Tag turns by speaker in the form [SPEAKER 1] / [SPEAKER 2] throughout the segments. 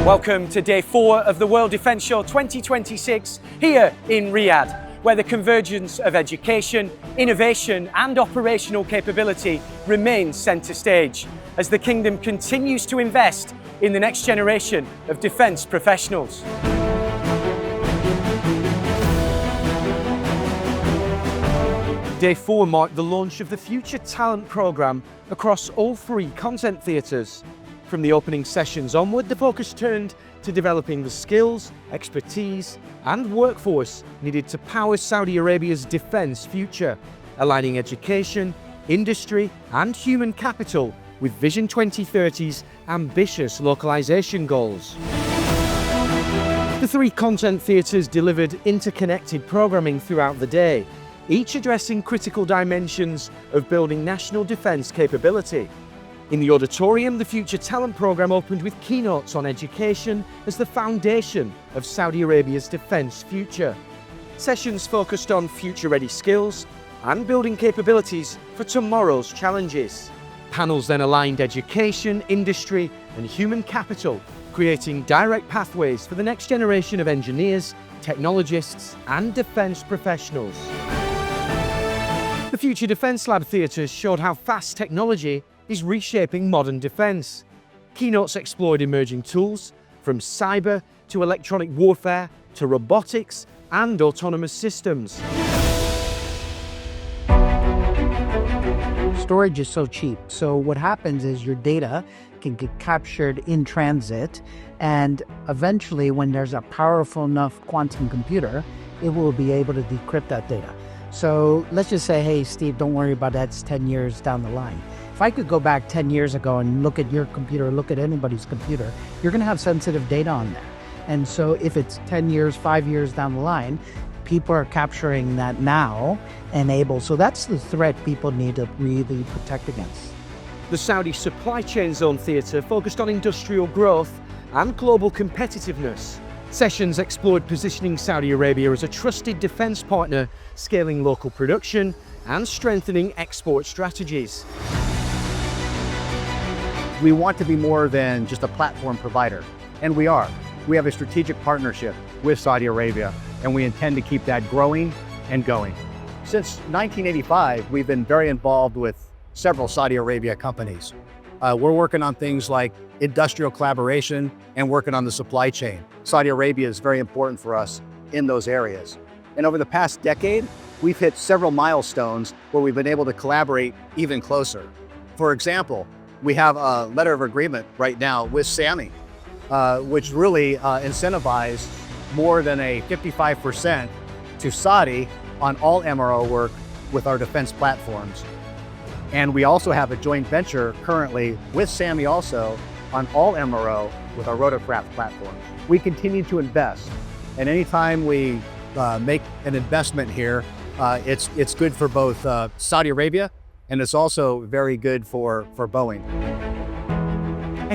[SPEAKER 1] Welcome to day 4 of the World Defence Show 2026 here in Riyadh, where the convergence of education, innovation and operational capability remains centre stage as the Kingdom continues to invest in the next generation of defence professionals. Day 4 marked the launch of the Future Talent programme across all 3 content theatres. From the opening sessions onward, the focus turned to developing the skills, expertise and workforce needed to power Saudi Arabia's defence future, aligning education, industry and human capital with Vision 2030's ambitious localisation goals. The 3 content theatres delivered interconnected programming throughout the day, each addressing critical dimensions of building national defence capability. In the auditorium, the Future Talent programme opened with keynotes on education as the foundation of Saudi Arabia's defence future. Sessions focused on future-ready skills and building capabilities for tomorrow's challenges. Panels then aligned education, industry and human capital, creating direct pathways for the next generation of engineers, technologists and defence professionals. The Future Defence Lab theatres showed how fast technology is reshaping modern defence. Keynotes explored emerging tools, from cyber to electronic warfare to robotics and autonomous systems.
[SPEAKER 2] Storage is so cheap, so what happens is your data can get captured in transit, and eventually when there's a powerful enough quantum computer, it will be able to decrypt that data. So let's just say, hey Steve, don't worry about that, it's 10 years down the line. If I could go back 10 years ago and look at your computer, look at anybody's computer, you're going to have sensitive data on there. And so if it's 10 years, 5 years down the line, people are capturing that now and able. So that's the threat people need to really protect against.
[SPEAKER 1] The Saudi Supply Chain Zone Theatre focused on industrial growth and global competitiveness. Sessions explored positioning Saudi Arabia as a trusted defence partner, scaling local production and strengthening export strategies.
[SPEAKER 3] We want to be more than just a platform provider, and we are. We have a strategic partnership with Saudi Arabia, and we intend to keep that growing and going. Since 1985, we've been very involved with several Saudi Arabia companies. We're working on things like industrial collaboration and working on the supply chain. Saudi Arabia is very important for us in those areas. And over the past decade, we've hit several milestones where we've been able to collaborate even closer. For example, we have a letter of agreement right now with SAMI, which really incentivized more than a 55% to Saudi on all MRO work with our defense platforms. And we also have a joint venture currently with SAMI also on all MRO with our rotorcraft platform. We continue to invest, and anytime we make an investment here, it's good for both Saudi Arabia, and it's also very good for Boeing.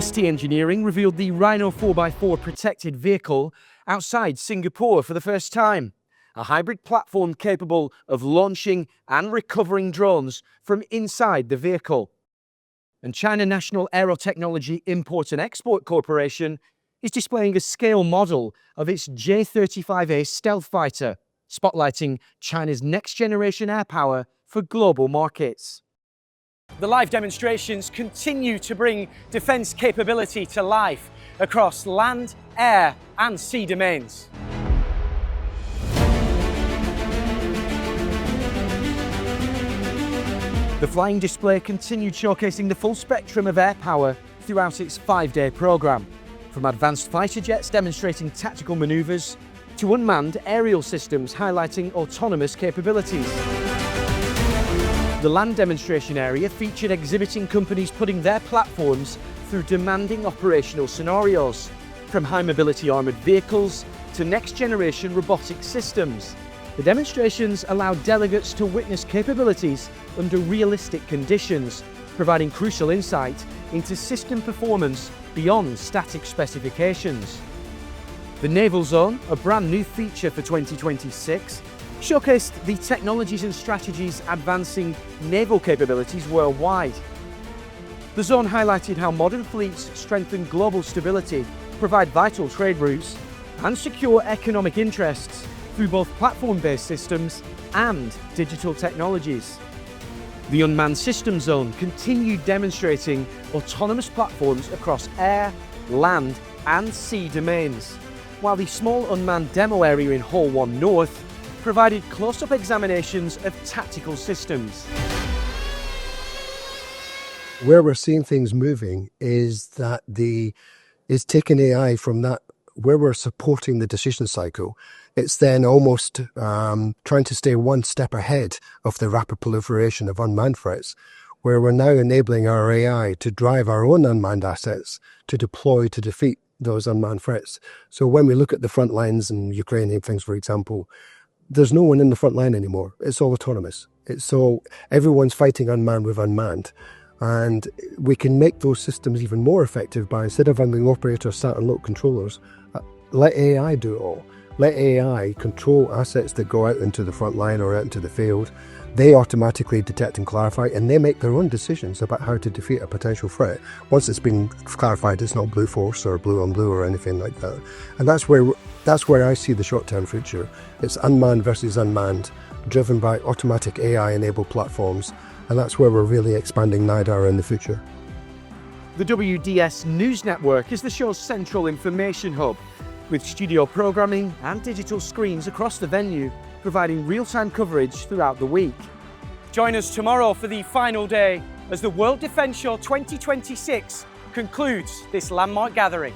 [SPEAKER 1] ST Engineering revealed the Rhino 4x4 protected vehicle outside Singapore for the first time, a hybrid platform capable of launching and recovering drones from inside the vehicle. And China National Aerotechnology Import and Export Corporation is displaying a scale model of its J-35A stealth fighter, spotlighting China's next-generation air power for global markets. The live demonstrations continue to bring defence capability to life across land, air and sea domains. The flying display continued showcasing the full spectrum of air power throughout its 5-day programme, from advanced fighter jets demonstrating tactical manoeuvres to unmanned aerial systems highlighting autonomous capabilities. The land demonstration area featured exhibiting companies putting their platforms through demanding operational scenarios, from high-mobility armoured vehicles to next-generation robotic systems. The demonstrations allowed delegates to witness capabilities under realistic conditions, providing crucial insight into system performance beyond static specifications. The Naval Zone, a brand new feature for 2026, showcased the technologies and strategies advancing naval capabilities worldwide. The zone highlighted how modern fleets strengthen global stability provide vital trade routes, and secure economic interests through both platform-based systems and digital technologies. The Unmanned Systems Zone continued demonstrating autonomous platforms across air, land, and sea domains, while the small unmanned demo area in Hall 1 North provided close-up examinations of tactical systems.
[SPEAKER 4] Where we're seeing things moving is taking AI from that, where we're supporting the decision cycle, it's then almost trying to stay one step ahead of the rapid proliferation of unmanned threats, where we're now enabling our AI to drive our own unmanned assets to deploy to defeat those unmanned threats. So when we look at the front lines in Ukraine and things, for example, there's no one in the front line anymore. It's all autonomous. Everyone's fighting unmanned with unmanned. And we can make those systems even more effective by, instead of having operators sat on local controllers, let AI do it all. Let AI control assets that go out into the front line or out into the field. They automatically detect and clarify, and they make their own decisions about how to defeat a potential threat. Once it's been clarified, it's not blue force or blue on blue or anything like that. And that's where I see the short-term future. It's unmanned versus unmanned, driven by automatic AI-enabled platforms. And that's where we're really expanding NIDAR in the future.
[SPEAKER 1] The WDS News Network is the show's central information hub, with studio programming and digital screens across the venue, providing real-time coverage throughout the week. Join us tomorrow for the final day as the World Defence Show 2026 concludes this landmark gathering.